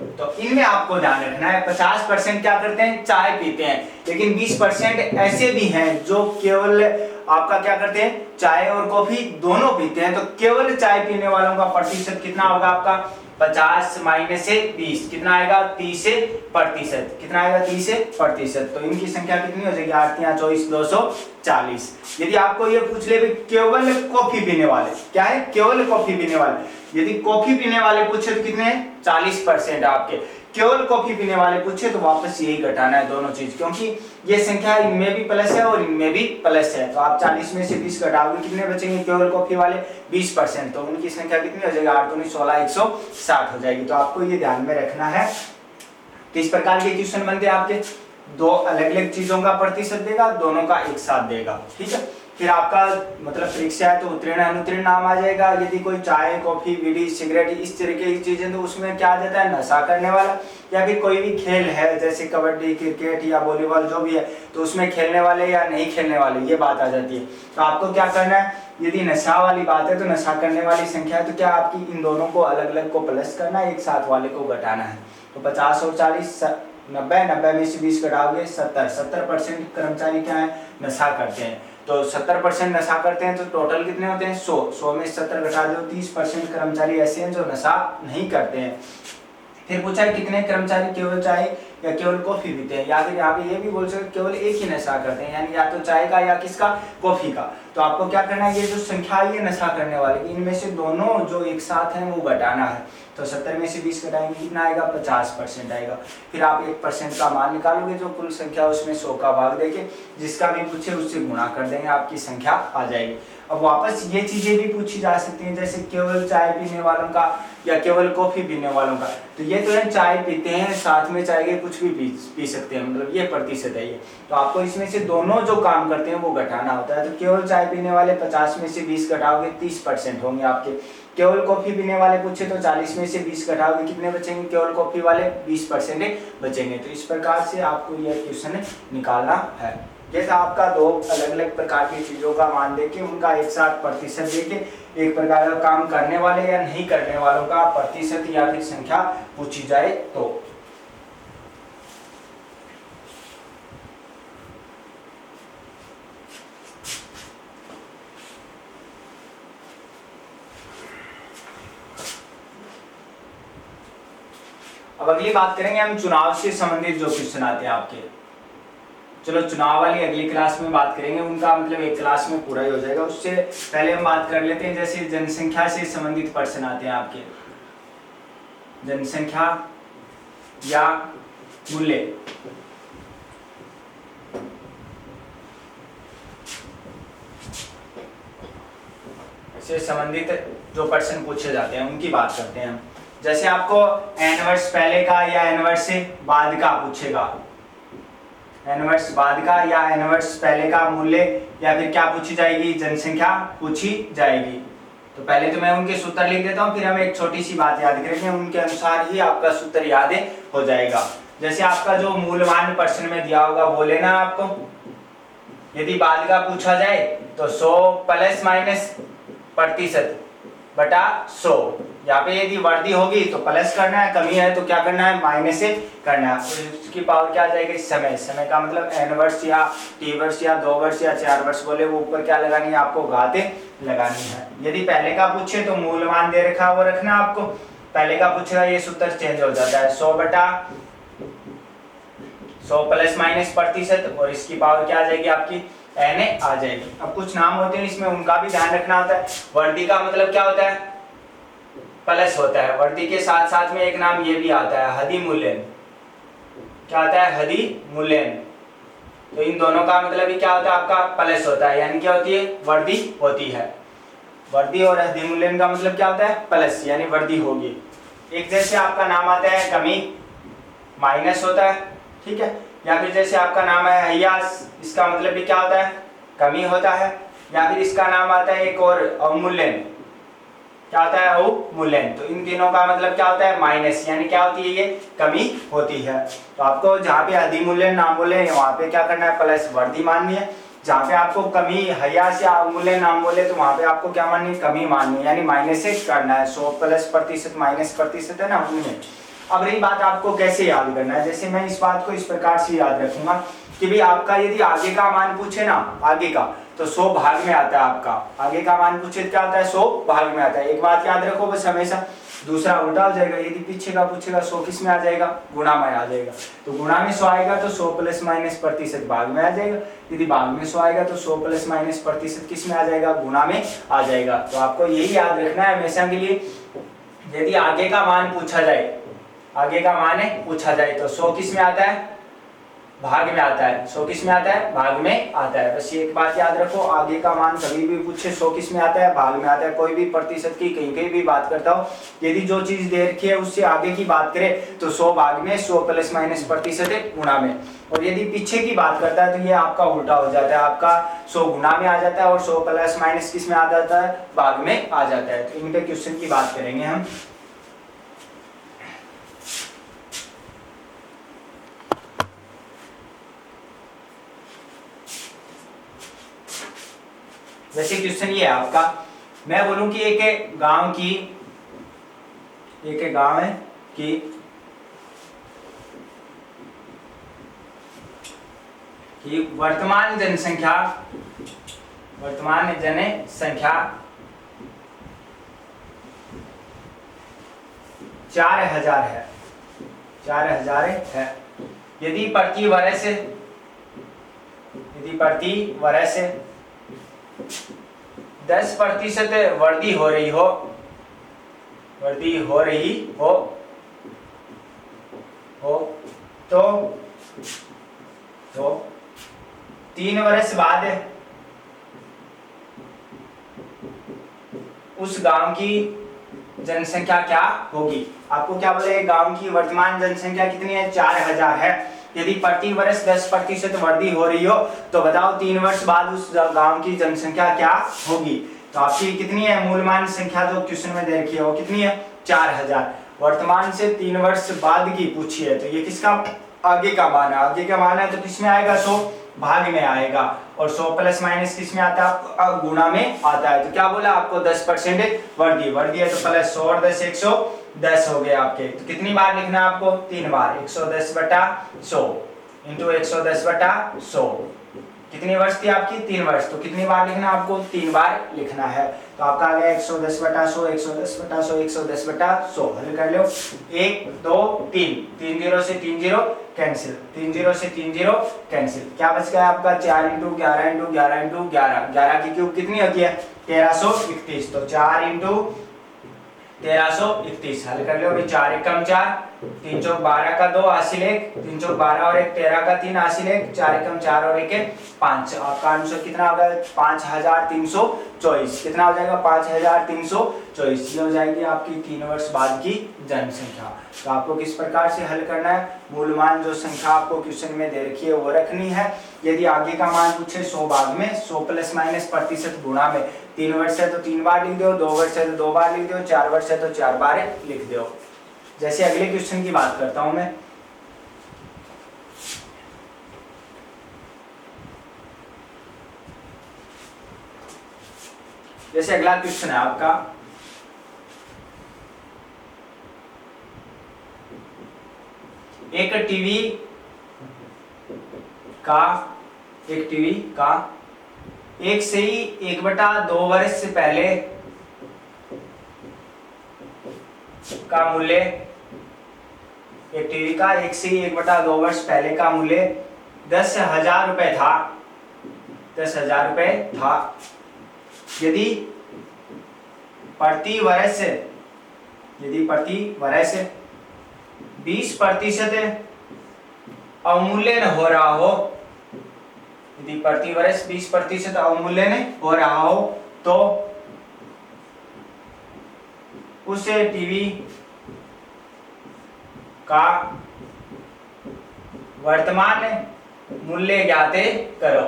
तो इनमें आपको ध्यान रखना है 50% क्या करते हैं? चाय पीते हैं, लेकिन 20% ऐसे भी हैं जो केवल आपका क्या करते हैं? चाय और कॉफी दोनों पीते हैं। तो केवल चाय पीने वालों का प्रतिशत कितना होगा आपका? 50 माइनस से 20 कितना आएगा 30 प्रतिशत, कितना आएगा 30 प्रतिशत। तो इनकी संख्या कितनी हो जाएगी 8 या 24 240। यदि आपको ये पूछ ले केवल कॉफी पीने वाले, क्या है केवल कॉफी पीने वाले, यदि कॉफी पीने वाले पूछे तो कितने 40% आपके, केवल कॉफी पीने वाले पूछे तो वापस यही घटाना है दोनों चीज, क्योंकि ये संख्या इनमें भी प्लस है और इनमें भी प्लस है। तो आप 40 में से 20 घटाओगे कितने बचेंगे केवल कॉफी वाले 20%, तो उनकी संख्या कितनी हो जाएगी 8 दूनी 16 160 हो जाएगी। तो आपको ये ध्यान में रखना है। किस प्रकार के क्वेश्चन बनते हैं आपके, दो अलग अलग चीजों का प्रतिशत देगा, दोनों का एक साथ देगा, ठीक है। फिर आपका मतलब परीक्षा है तो उत्तीर्ण अनुत्तीर्ण नाम आ जाएगा। यदि कोई चाय कॉफी बीड़ी सिगरेट इस तरीके की चीजें तो उसमें क्या आ जाता है नशा करने वाला, या फिर कोई भी खेल है जैसे कबड्डी क्रिकेट या वॉलीबॉल जो भी है तो उसमें खेलने वाले या नहीं खेलने वाले ये बात आ जाती है। तो आपको क्या करना है, यदि नशा वाली बात है तो नशा करने वाली संख्या है तो क्या आपकी इन दोनों को अलग अलग को प्लस करना है, एक साथ वाले को घटाना है। तो 50 और 40 90, 90 में से 20 घटाओगे 70, 70% कर्मचारी क्या है नशा करते हैं। तो 70% नशा करते हैं तो टोटल कितने होते हैं 100, 100 में 70 घटा दो 30% कर्मचारी ऐसे हैं जो नशा नहीं करते हैं। फिर पूछा है कितने कर्मचारी केवल चाय या केवल कॉफी पीते हैं, या फिर यहाँ पे ये भी बोल सकते केवल एक ही नशा करते हैं, यानी या तो चाय का या किसका कॉफी का। तो आपको क्या करना है, ये जो संख्या है ये नशा करने वाले इनमें से दोनों जो एक साथ हैं वो घटाना है। तो 70 में से 20 घटाएंगे कितना आएगा 50% आएगा। फिर आप 1% का मान निकालोगे जो कुल संख्या उसमें 100 का भाग देके जिसका भी पूछे उससे गुणा कर देंगे आपकी संख्या आ जाएगी। अब वापस ये चीजें भी पूछी जा सकती हैं जैसे केवल चाय पीने वालों का या केवल कॉफी पीने वालों का। तो ये तो है चाय पीते हैं साथ में चाय के कुछ भी पी सकते हैं, मतलब ये प्रतिशत है ये। तो आपको इसमें से दोनों जो काम करते हैं वो घटाना होता है। तो केवल चाय पीने वाले 50 में से 20 घटाओगे 30% होंगे आपके। केवल कॉफी पीने वाले पूछे तो 40 में से 20 घटाओगे कितने बचेंगे, केवल कॉफी वाले 20% बचेंगे। तो इस प्रकार से आपको यह क्वेश्चन निकालना है। जैसे आपका दो अलग अलग प्रकार की चीजों का मान देके उनका एक साथ प्रतिशत देके एक प्रकार का काम करने वाले या नहीं करने वालों का प्रतिशत या फिर संख्या पूछी जाए तो। अब अगली बात करेंगे हम चुनाव से संबंधित जो क्वेश्चन आते हैं आपके। चलो चुनाव वाली अगली क्लास में बात करेंगे, उनका मतलब एक क्लास में पूरा ही हो जाएगा। उससे पहले हम बात कर लेते हैं जैसे जनसंख्या से संबंधित प्रश्न आते हैं आपके। जनसंख्या या मूल्य से संबंधित जो प्रश्न पूछे जाते हैं उनकी बात करते हैं हम। जैसे आपको n वर्ष पहले का या n वर्ष से बाद का पूछेगा, n वर्ष बाद का या n वर्ष पहले का मूल्य या फिर क्या पूछी जाएगी, जनसंख्या पूछी जाएगी। तो पहले तो मैं उनके सूत्र लिख देता हूँ, फिर हम एक छोटी सी बात याद करेंगे, उनके अनुसार ही आपका सूत्र याद हो जाएगा। जैसे आपका जो मूल्यवान प्रश्न में दिया होगा वो लेना आपको। यदि बाद का पूछा जाए तो 100 प्लस माइनस प्रतिशत बटा 100। यहाँ पे यदि वर्दी होगी तो प्लस करना है, कमी है तो क्या करना है माइनस से करना है। उसकी पावर क्या आ जाएगी समय, समय का मतलब n वर्ष या t वर्ष या 2 वर्ष या 4 वर्ष बोले वो ऊपर क्या लगानी है आपको घाते लगानी है। यदि पहले का पूछे तो मूल्यवान दे रखा वो रखना आपको, पहले का पूछेगा ये सूत्र चेंज हो जाता है 100 बटा 100 प्लस माइनस प्रतिशत और इसकी पावर क्या आ जाएगी आपकी n आ जाएगी। अब कुछ नाम होते हैं इसमें उनका भी ध्यान रखना होता है। वर्दी का मतलब क्या होता है प्लस होता है, वर्दी के साथ साथ में एक नाम ये भी आता है हदी मूल्यन। क्या आता है हदी मूल्यन। तो इन दोनों का मतलब ही क्या होता है आपका प्लस होता है, यानी क्या होती है वर्दी होती है। वर्दी और हदी मूल्यन का मतलब क्या होता है प्लस, यानी वर्दी होगी। एक जैसे आपका नाम आता है कमी माइनस होता है, ठीक है। या फिर जैसे आपका नाम है हयास, इसका मतलब भी क्या होता है कमी होता है। या फिर इसका नाम आता है एक और अवमूल्यन, क्या होता है अवमूल्यन। तो इन तीनों का मतलब क्या होता है माइनस, यानी क्या होती है ये कमी होती है। तो आपको जहाँ पे अधिमूल्यन नाम बोले वहाँ पे क्या करना है प्लस वर्दी माननी है। जहाँ पे आपको कमी हयास या अवमूल्यन नाम बोले तो वहाँ पे आपको क्या माननी है कमी माननी है, यानी माइनस से करना है। 100 प्लस प्रतिशत माइनस प्रतिशत है ना उनमें। अब रही बात आपको कैसे याद करना है, जैसे मैं इस बात को इस प्रकार से याद रखूंगा कि भाई आपका यदि आगे का मान पूछे ना आगे का तो 100 भाग में आता है आपका। आगे का मान पूछे क्या होता है, 100 भाग में आता है। एक बात याद रखो बस हमेशा, दूसरा उल्टा हो जाएगा। यदि पीछे का पूछेगा 100 किस में आ जाएगा, गुणा में आ जाएगा। तो गुणा में 100 आएगा तो 100 प्लस माइनस प्रतिशत भाग में आ जाएगा। यदि भाग में 100 आएगा तो 100 प्लस माइनस प्रतिशत किस में आ जाएगा, गुणा में आ जाएगा। तो आपको यही याद रखना है हमेशा के लिए। यदि आगे का मान पूछा जाए, आगे का मान है पूछा जाए तो 100 किस में आता है, भाग में आता है। 100 किस में आता है, भाग में आता है। बस ये एक बात याद रखो, आगे का मान कभी भी पूछे 100 किस में आता है, भाग में आता है। कोई भी प्रतिशत की कहीं भी बात करता हो, यदि जो चीज दे रखी है उससे आगे की बात करे तो 100 भाग में, 100 प्लस माइनस प्रतिशत है गुणा में। और यदि पीछे की बात करता है तो ये आपका उल्टा हो जाता है, आपका 100 गुणा में आ जाता है और 100 प्लस माइनस किस में आ जाता है, भाग में आ जाता है। तो इनके क्वेश्चन की बात करेंगे हम। जैसे क्वेश्चन ये है आपका, मैं बोलूं कि एक गांव की, एक गांव है कि वर्तमान जनसंख्या 4000 है, 4000 है। यदि प्रति वर्ष 10% वृद्धि हो रही हो, तो 3 वर्ष बाद उस गांव की जनसंख्या क्या होगी। आपको क्या बोले, गांव की वर्तमान जनसंख्या कितनी है, 4000 है। यदि प्रति वर्ष 10% वृद्धि हो रही हो तो बताओ 3 वर्ष बाद उस गांव की जनसंख्या क्या होगी। तो आपकी कितनी है, मूलमान संख्या जो क्वेश्चन में दे रखी है वो कितनी है, 4000। वर्तमान से 3 वर्ष बाद की पूछी है, तो ये किसका आगे का मान है, आगे का मान है तो किस में आएगा, 100 भाग में आएगा। और 100 प्लस माइनस किस में आता है, गुणा में आता है। तो क्या बोला आपको, 10% वृद्धि है तो प्लस 100 और 10 110 हो गए आपके। तो कितनी बार लिखना है आपको, 3 बार। 110/100 इंटू 110/100 कितनी वर्ष थी आपकी, 3 वर्ष। तो कितनी बार लिखना आपको, 3 बार लिखना है। तो आपका आ गया 110/100, 110/100, 110/100। हल कर लो, 1 2 3, 3 0 से 3 0 कैंसिल, 3 0 से 3 0 कैंसिल। क्या बच गया आपका, 4 × 11 × 11 × 11, 11 की क्यूब कितनी होती है, 1331। तो 4 × 1331 हल कर लो भाई। 4 एकम 4, 3 चौक 12 का 2 हासिल 1, 3 चौक 12 और 1 13 का 3 हासिल 1, 4 एकम 4 और 1 5। आपका आंसर कितना होगा, 5324। कितना हो जाएगा, 5324। ये हो जाएगी आपकी 3 वर्ष बाद की जनसंख्या। तो आपको किस प्रकार से हल करना है, मूलमान जो संख्या आपको क्वेश्चन में दे रखी है वो रखनी है। यदि आगे का मान पूछे 100 भाग में, 100 प्लस माइनस प्रतिशत गुणा में, 3 वर्ष है तो 3 बार लिख दो, 2 वर्ष है तो 2 बार लिख दो, 4 वर्ष है तो 4 बार लिख दो। जैसे अगले क्वेश्चन की बात करता हूं मैं। जैसे अगला क्वेश्चन है आपका, एक टीवी का 1 से ही 1/2 वर्ष से पहले का मूल्य, एक टीवी का 1 से ही 1/2 वर्ष पहले का मूल्य 10,000 रुपए था, 10,000 रुपए था। यदि प्रति वर्ष 20% अवमूल्यन हो रहा हो, यदि प्रति वर्ष 20% अवमूल्यन हो रहा हो तो उस टीवी का वर्तमान मूल्य ज्ञात करो।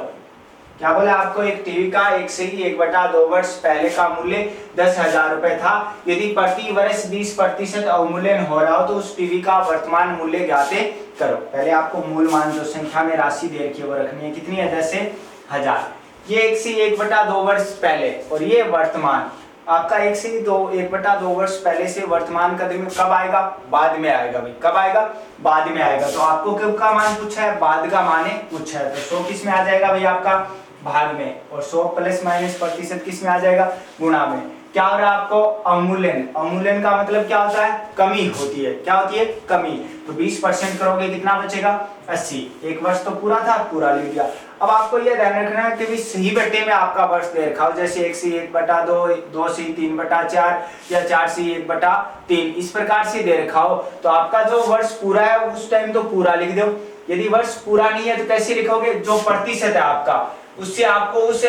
क्या बोला आपको, एक टीवी का 1 से ही 1/2 वर्ष पहले का मूल्य 10,000 रुपए था। यदि प्रति वर्ष 20% अवमूल्यन हो रहा हो तो उस टीवी का वर्तमान मूल्य ज्ञात करो। पहले आपको मूलमान जो संख्या में राशि दे रखी है वो रखनी है, कितनी है, 10,000। ये 1 से 1/2 वर्ष पहले और ये वर्तमान आपका 1 से 1/2 वर्ष पहले से वर्तमान कद में कब आएगा, बाद में आएगा भाई। कब आएगा, बाद में आएगा। तो आपको कब का मान पूछा है, बाद का मान पूछा है। तो 100 किस में आ जाएगा भाई आपका, भाग में, और 100 प्लस माइनस प्रतिशत किस में आ जाएगा, गुणा में। क्या हो रहा है आपको, अवमूल्यन। अवमूल्यन का मतलब क्या होता है, कमी होती है। क्या होती है, कमी। तो 20% करोगे कितना बचेगा, 80। एक वर्ष तो पूरा था, पूरा लिख दिया। अब आपको यह ध्यान रखना है कि सही बटे में आपका वर्ष दे रखा हो, जैसे 1 से 1/2, 2 से 3/4 या 4 से 1/3, इस प्रकार से दे रखा हो, तो आपका जो वर्ष पूरा है उस टाइम तो पूरा लिख दो। यदि वर्ष पूरा नहीं है तो कैसे लिखोगे, जो प्रतिशत है आपका उससे आपको उस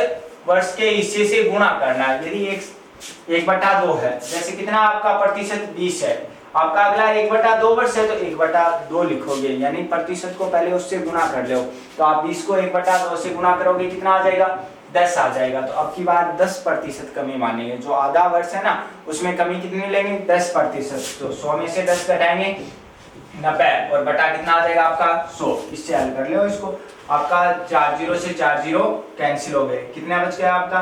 वर्ष के हिस्से से गुणा करना है। यदि 1/2 है, जैसे कितना आपका प्रतिशत 20 है, आपका अगला 1/2 वर्ष है तो 1/2 लिखोगे, यानी प्रतिशत को पहले उससे गुणा कर लो। तो आप 20 को 1/2 से गुणा करोगे, कितना आ जाएगा, 10 आ जाएगा। तो अब की बार 10% कमी मानेंगे। जो आधा वर्ष है ना उसमें कमी कितनी लेंगे, 10%। तो 100 में से 10 घटाएंगे 90, और बटा कितना आ जाएगा आपका 100। इससे हल कर लो इसको। आपका 4 0 से 4 0 कैंसिल हो गए, कितना बच गया आपका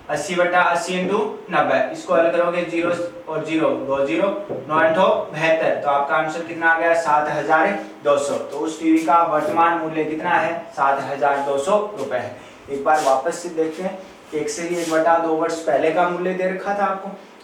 80/80 × 90। इसको हल करोगे 0 और 0 2 0 9 8 72। तो आपका आंसर कितना आ गया, 7200। तो उस टीवी का वर्तमान मूल्य कितना है, 7200 रुपए है। एक बार वापस से देखते हैं। 1 से 1/2 वर्ष पहले का मूल्य दे रखा था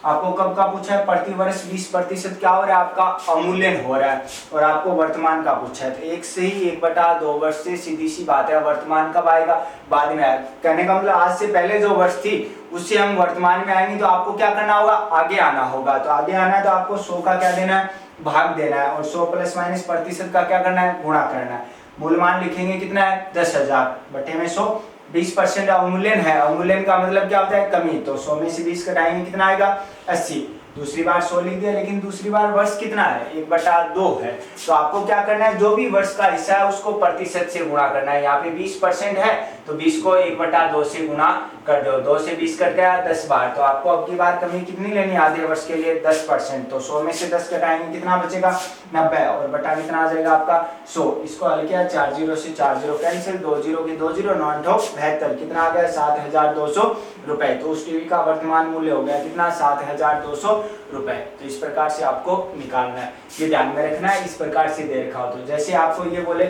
आपको कब का पूछा है, प्रति वर्ष 20% क्या हो रहा है, आपका अवमूल्यन हो रहा है, और आपको वर्तमान का पूछा है। तो 1 से ही 1/2 वर्ष से सीधी सी बात है, वर्तमान कब आएगा, बाद में आएगा। कहने का मतलब आज से पहले जो वर्ष थी उससे हम वर्तमान में आएंगे, तो आपको क्या करना होगा, आगे आना होगा। तो आगे आना है तो आपको 100 का क्या देना है, भाग देना है, और 100 प्लस माइनस प्रतिशत का क्या करना है, गुणा करना है। मूलमान लिखेंगे कितना है, 10,000 बटे में 100। 20% अवमूल्यन है, अवमूल्यन का मतलब क्या होता है, कमी। तो 100 में से 20 घटाएंगे, कितना आएगा, 80। दूसरी बार 100 लिख दिया, लेकिन दूसरी बार वर्ष कितना है, 1/2 है। तो आपको क्या करना है, जो भी वर्ष का हिस्सा है उसको प्रतिशत से गुणा करना है। यहाँ पे 20% है तो 20 को 1/2 से गुणा कर दो। 2 से 20 कट गया 10 बार। तो आपको अब की बार कमी कितनी लेनी है, आधे वर्ष के लिए 10%। तो 100 में से 10 घटाएंगे, कितना बचेगा, 90, और बटा कितना आ जाएगा आपका 100। इसको हल किया, 4 0 से 4 0 कैंसिल, 2 0 के 2 0 9 8 72, कितना आ गया, 7200 रुपए। तो उस टीवी का वर्तमान मूल्य हो गया कितना, 7200 रुपए। तो इस प्रकार से आपको निकालना है, ये ध्यान में रखना है। इस प्रकार से दे रखा हो तो जैसे आपको ये बोले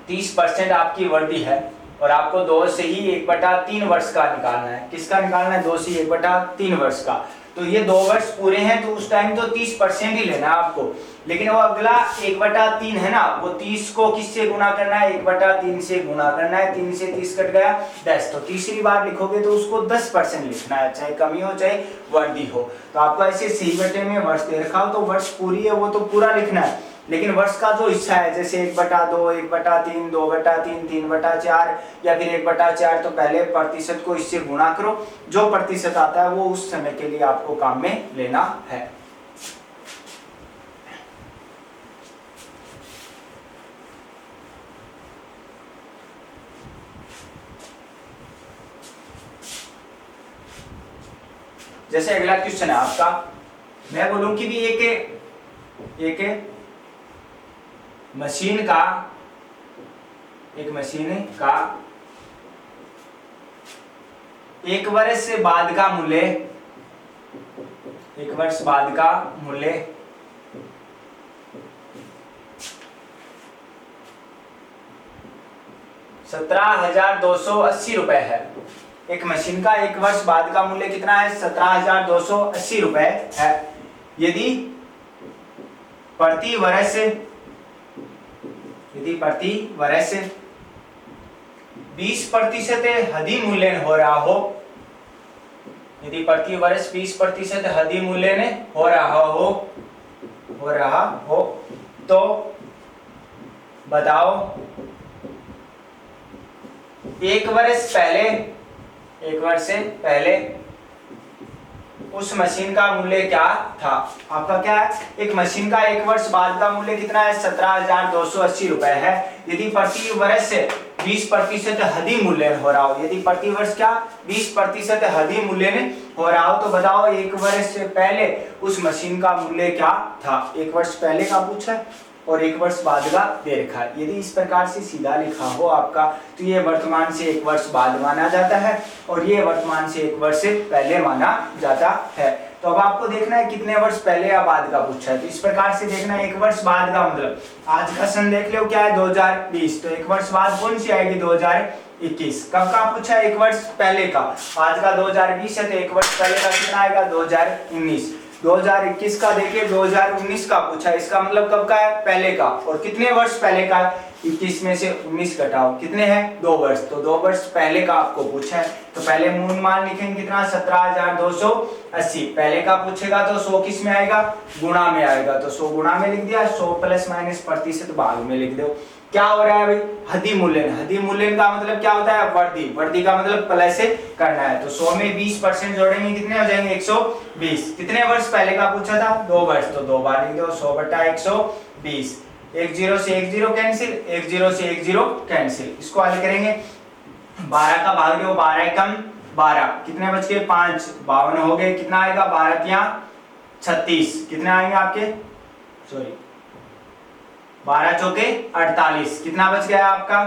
30% आपकी वृद्धि है, और आपको 2 से ही 1/3 वर्ष का निकालना है। किसका निकालना है, 2 से 1/3 वर्ष का। तो ये 2 वर्ष पूरे हैं तो उस टाइम तो 30% ही लेना है आपको। लेकिन वो अगला 1/3 है ना, वो 30 को किससे गुणा करना है, 1/3 से गुणा करना है। 3 से 30 कट गया 10। तो तीसरी बार लिखोगे तो उसको 10% लिखना है, चाहे कमी हो चाहे वृद्धि हो। तो आपको ऐसे सही बटे में वर्ष दे रखा हो तो वर्ष पूरी है वो तो पूरा लिखना है, लेकिन वर्ष का जो हिस्सा है जैसे 1/2, 1/3, 2/3, 3/4 या फिर 1/4, तो पहले प्रतिशत को इससे गुणा करो। जो प्रतिशत आता है वो उस समय के लिए आपको काम में लेना है। जैसे अगला क्वेश्चन है आपका, मैं बोलूं कि भी एक मशीन का 1 वर्ष बाद का मूल्य 1 वर्ष बाद का मूल्य 17,280 रुपए है। एक मशीन का 1 वर्ष बाद का मूल्य कितना है, 17,280 रुपए है। यदि प्रति वर्ष 20% अधिमूल्यन हो रहा हो, यदि प्रति वर्ष 20% अधिमूल्यन हो रहा हो तो बताओ 1 वर्ष से पहले उस मशीन का मूल्य क्या था। आपका क्या है, एक मशीन का 1 वर्ष बाद का मूल्य कितना है, 17,280 रुपए है। यदि प्रति वर्ष 20% अधिमूल्यन हो रहा हो, यदि प्रति वर्ष क्या 20% अधिमूल्यन हो रहा हो तो बताओ 1 वर्ष से पहले उस मशीन का मूल्य क्या था। 1 वर्ष पहले का पूछा है और 1 वर्ष बाद का दे रखा है। यदि इस प्रकार से सीधा लिखा हो आपका तो ये वर्तमान से 1 वर्ष बाद माना जाता है और ये वर्तमान से 1 वर्ष से पहले माना जाता है। तो अब आपको देखना है कितने वर्ष पहले या बाद का पूछा है। तो इस प्रकार से देखना है 1 वर्ष बाद का मतलब आज का सन देख लो क्या है 2020, तो 1 वर्ष बाद कौन सी आएगी 2021। कब का पूछा है? एक वर्ष पहले का। आज का 2020 है तो एक वर्ष पहले का कितना आएगा? 2019। 2021 का देखिए 2019 का पूछा है, इसका मतलब कब का है? पहले का। और कितने वर्ष पहले का है? 21 में से 19 घटाओ, कितने हैं? 2 वर्ष। तो 2 वर्ष पहले का आपको पूछा है, तो पहले मूल मान लिखेंगे कितना? 17,280। पहले का पूछेगा तो 100 किस में आएगा? गुणा में आएगा, तो 100 गुणा में लिख दिया, 100 प्लस माइनस प्रतिशत भाग में लिख दो। क्या हो रहा है भाई? हदी मूल्यन। हदी मूल्यन का मतलब क्या होता है? वर्दी। वर्दी का मतलब प्लस से करना है, तो 100 में 20% जोड़ेंगे, कितने हो जाएंगे? 120। कितने वर्ष पहले का पूछा था? 2 वर्ष, तो 2 बार लिख दो, 100 बटा 120। 1 0 से 1 0 कैंसिल, 1 0 से 1 0 कैंसिल। इसको हल करेंगे, 12 का भाग दो, 12 कम 12, कितने बच गए? 5, 52 हो गए। कितना आएगा? 12 या 36, कितने आएंगे आपके? सॉरी, 12 चौके 48, कितना बच गया आपका?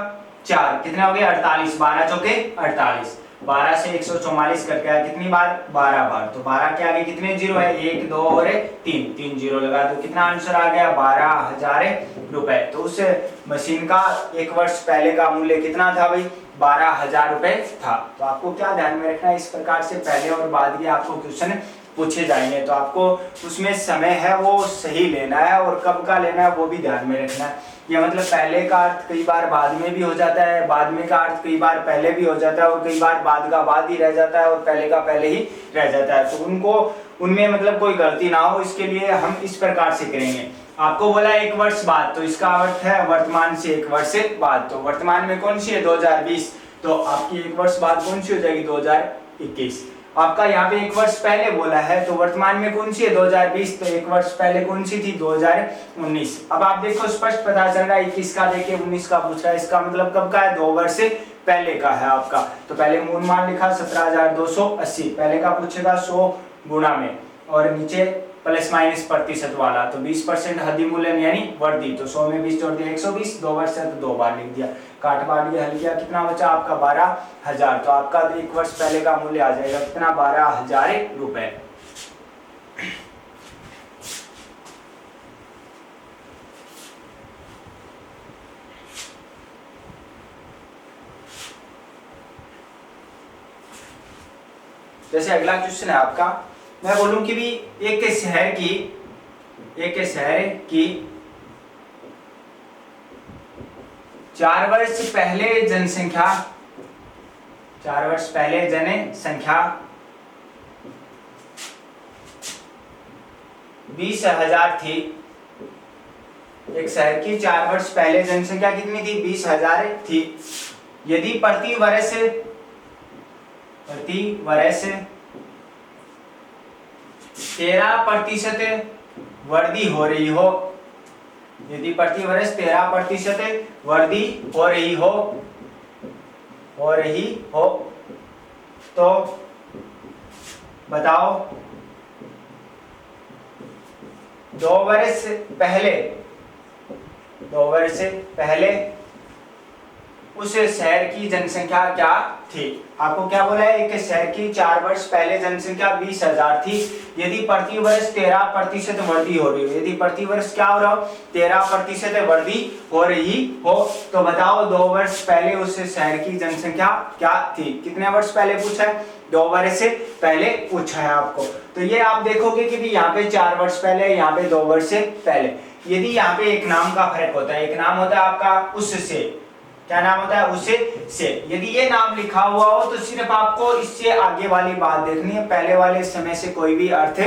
4, कितने हो गए? 48, 12 चौके 48। 12 से 144 कट गया, कितनी बार? 12 बार। तो 12 के आगे कितने जीरो है? 1 2 और 3, 3 जीरो लगा दो, कितना आंसर आ गया? 12,000 रुपए। तो उस मशीन का एक वर्ष पहले का मूल्य कितना था भाई? 12,000 रुपए था। तो आपको क्या ध्यान में रखना है, इस प्रकार से पहले और बाद के आपको क्वेश्चन पूछे जाएंगे, तो आपको उसमें समय है वो सही लेना है और कब का लेना है वो भी ध्यान में रखना है। ये मतलब पहले का अर्थ कई बार बाद में भी हो जाता है, बाद में का अर्थ कई बार पहले भी हो जाता है, और कई बार बाद का बाद ही रह जाता है और पहले का पहले ही रह जाता है। तो उनको उनमें मतलब कोई गलती ना हो, इसके लिए हम इस प्रकार से करेंगे। आपको बोला 1 वर्ष बाद, तो इसका अर्थ है वर्तमान से 1 वर्ष बाद। तो वर्तमान में कौन सी है? 2020, तो आपकी 1 वर्ष बाद कौन सी हो जाएगी? 2021। आपका यहाँ पे 1 वर्ष पहले बोला है, तो वर्तमान में कौन सी है? 2020, तो 1 वर्ष पहले कौन सी थी? 2019। अब आप देखो स्पष्ट पता चल रहा है, 21 का देखिए 19 का पूछ रहा है, इसका मतलब कब का है? 2 वर्ष से पहले का है आपका। तो पहले मूल मान लिखा 17,280, पहले का पूछेगा 100 गुणा में, और नीचे प्लस माइनस प्रतिशत वाला, तो 20% हदी मूल्यन यानी वर्दी। तो 100 में 20 जोड़ दिया 120, 2 वर्ष है तो 2 बार लिख दिया, काट बार लिया, हल किया, कितना बचा आपका? 12,000। तो आपका 1 वर्ष पहले का मूल्य आ जाएगा कितना? 12,000 रुपए। जैसे अगला क्वेश्चन है आपका, मैं बोलूं कि भी एक शहर की 4 वर्ष पहले जनसंख्या 20,000 थी। एक शहर की 4 वर्ष पहले जनसंख्या कितनी थी? 20,000 थी। यदि प्रति वर्ष 13% वृद्धि हो रही हो, यदि प्रति वर्ष 13% वृद्धि हो रही हो तो बताओ 2 वर्ष पहले उस शहर की जनसंख्या क्या थी? आपको क्या बोला है? एक शहर की 4 वर्ष पहले जनसंख्या 20,000 थी। यदि प्रति वर्ष 13% वृद्धि हो रही हो, यदि प्रति वर्ष क्या हो रहा हो? 13% वृद्धि हो रही हो, तो बताओ 2 वर्ष पहले उस शहर की जनसंख्या क्या थी? कितने वर्ष पहले पूछा है? 2 वर्ष से पहले पूछा है आपको। तो ये आप देखोगे कि भी यहाँ पे 4 वर्ष पहले, यहाँ पे 2 वर्ष से पहले। यदि यहाँ पे एक नाम का फर्क होता है, एक नाम होता है आपका उससे, क्या नाम होता है? उसे से। यदि ये नाम लिखा हुआ हो तो सिर्फ आपको इससे आगे वाली बात देखनी है, पहले वाले समय से कोई भी अर्थ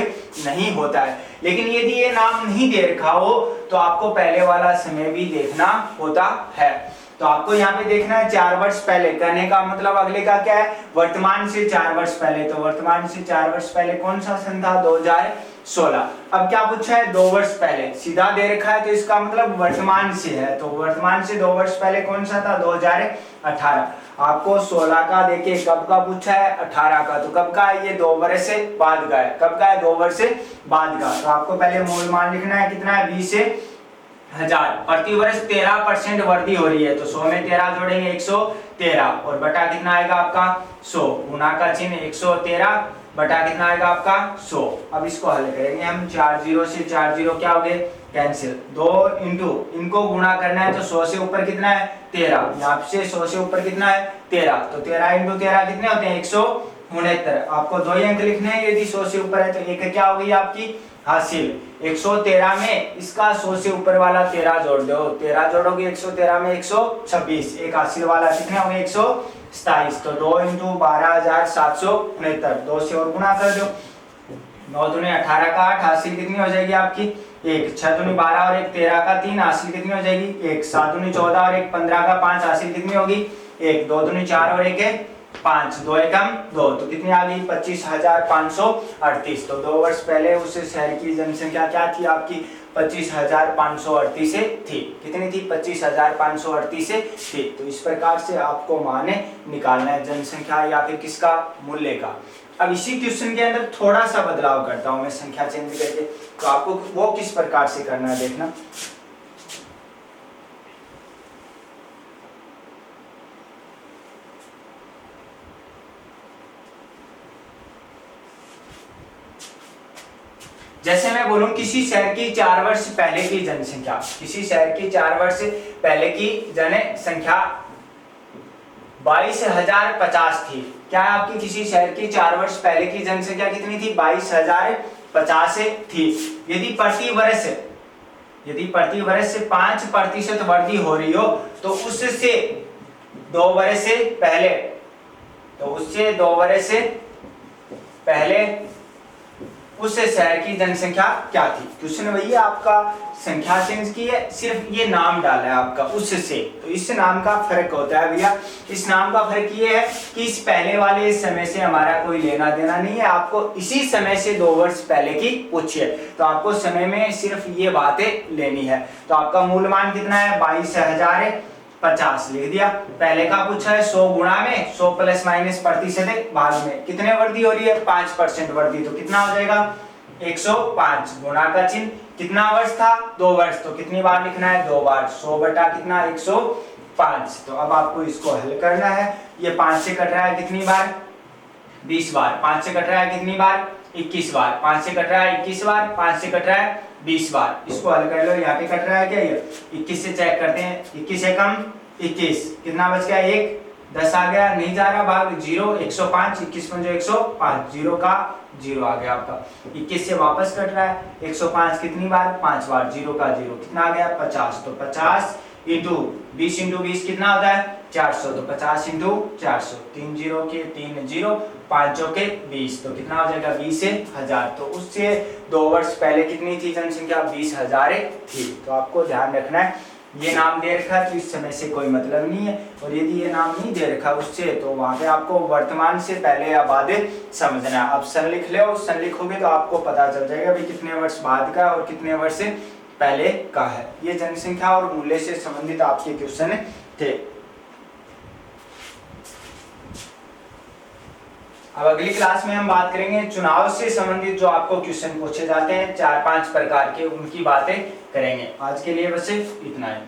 नहीं होता है। लेकिन यदि ये नाम नहीं दे रखा हो तो आपको पहले वाला समय भी देखना होता है। तो आपको यहाँ पे देखना है 4 वर्ष पहले, कहने का मतलब अगले का क्या है? वर्तमान से 4 वर्ष पहले। तो वर्तमान से 4 वर्ष पहले कौन सा सन था? 2016। अब क्या पूछा है? 2 वर्ष पहले, सीधा दे रखा है तो इसका मतलब वर्तमान से है, तो वर्तमान से 2 वर्ष पहले कौन सा था? 2018। आपको 16 का देखिए कब का पूछा है? 18 का। तो कब का है ये? 2 वर्ष से बाद का है। कब का है? 2 वर्ष से बाद का। तो आपको पहले मूल मान लिखना है, कितना है? 20,000। प्रति वर्ष 13% वृद्धि हो रही है, तो 100 में 13 जोड़ेंगे 113, और बटा कितना आएगा आपका? 100, गुना का चिन्ह 113 बटा कितना आएगा आपका 100। अब इसको हल करेंगे हम, 4 0 से 4 0 क्या हो गए कैंसिल, 2 इंटू इनको गुणा करना है तो 100 से ऊपर कितना है 13, यहाँ से 100 से ऊपर कितना है 13, तो 13 इंटू 13 कितने होते हैं 169। आपको 2 अंक लिखने हैं, यदि 100 से ऊपर है तो एक क्या होगी आपकी हासिल। 113 में इसका 100 से ऊपर वाला 13 जोड़ दो, 13 जोड़ोगे 113 में 126, एक हासिल वाला कितने हो गए 127, तो 2 इंटू 12,769, 2 से और गुणा कर दो, 9 दूनी 18 का 8, हासिल कितनी हो जाएगी आपकी 1, 6 दूनी 12 और 1 13 का 3, हासिल कितनी हो जाएगी 1, 7 दूनी 14 और 1 15 का 5, हासिल कितनी होगी 1, 2 दूनी 4 और 1 5, 2 एकम 2, तो कितनी आ गई 25,538। तो 2 वर्ष पहले उस शहर की जनसंख्या क्या थी आपकी 25,538 से थी, कितनी थी 25,538 से थी। तो इस प्रकार से आपको मान निकालना है जनसंख्या या फिर किसका मूल्य का। अब इसी क्वेश्चन के अंदर थोड़ा सा बदलाव करता हूं मैं संख्या चेंज करके, तो आपको वो किस प्रकार से करना है देखना। जैसे मैं बोलूं किसी शहर की 4 वर्ष पहले की जनसंख्या, किसी शहर की 4 वर्ष पहले की जनसंख्या 22,050 थी। क्या आपकी किसी शहर की 4 वर्ष पहले की जनसंख्या कितनी थी 22,050 थी। यदि प्रति वर्ष 5% वृद्धि हो रही हो तो उससे 2 वर्ष से पहले, तो उससे 2 वर्ष से पहले उस शहर की जनसंख्या क्या थी। क्वेश्चन वही है, आपका संख्या चेंज की है, सिर्फ ये नाम डाला है आपका उससे, तो इस नाम का फर्क होता है भैया। इस नाम का फर्क ये है कि इस पहले वाले समय से हमारा कोई लेना देना नहीं है, आपको इसी समय से 2 वर्ष पहले की पूछिए, तो आपको समय में सिर्फ ये बातें लेनी है। तो आपका मूल मान कितना है 22,050 लिख दिया। पहले का पूछा है 100 गुणा में 100 प्लस माइनस प्रतिशत भाग में कितने वृद्धि हो रही है 5% वृद्धि, तो कितना हो जाएगा 105। गुणा का चिन्ह, कितना वर्ष था 2 वर्ष, तो कितनी बार लिखना है 2 बार, 100 बटा कितना 105। तो अब आपको इसको हल करना है। ये 5 से कट रहा है कितनी बार 20 बार, 5 से कट रहा है कितनी बार 21 बार, 5 से कट रहा है 21 बार, 5 से कट रहा है 20 बार। इसको हल कर लो, यहाँ पे कट रहा है क्या ये 21 से चेक करते हैं, 21 से कम 21, कितना बच गया 1, 10 आ गया, नहीं जा रहा भाग 0, 105, 21 पंजो 105, 0 का 0 आ गया आपका। 21 से वापस कट रहा है 105 कितनी बार 5 बार, 0 का 0 कितना आ गया 50, तो 50 इंटू 20 इंटू 20 कितना होता है 400, तो 50 इंटू 400, 3 0 के 3 0, 5 के 20, तो कितना हो जाएगा 20,000। तो उससे 2 वर्ष पहले कितनी थी जनसंख्या 20,000 थी। तो आपको ध्यान रखना है, ये नाम दे रखा है तो इस समय से कोई मतलब नहीं है, और यदि ये नाम नहीं दे रखा उससे तो वहां पे आपको वर्तमान से पहले या बाद समझना है। आप सन लिख ले, सन लिखोगे तो आपको पता चल जाएगा भाई कितने वर्ष बाद का और कितने वर्ष से पहले का है। ये जनसंख्या और मूल्य से संबंधित आपके क्वेश्चन थे। अब अगली क्लास में हम बात करेंगे चुनाव से संबंधित जो आपको क्वेश्चन पूछे जाते हैं 4-5 प्रकार के, उनकी बातें करेंगे। आज के लिए बस इतना है।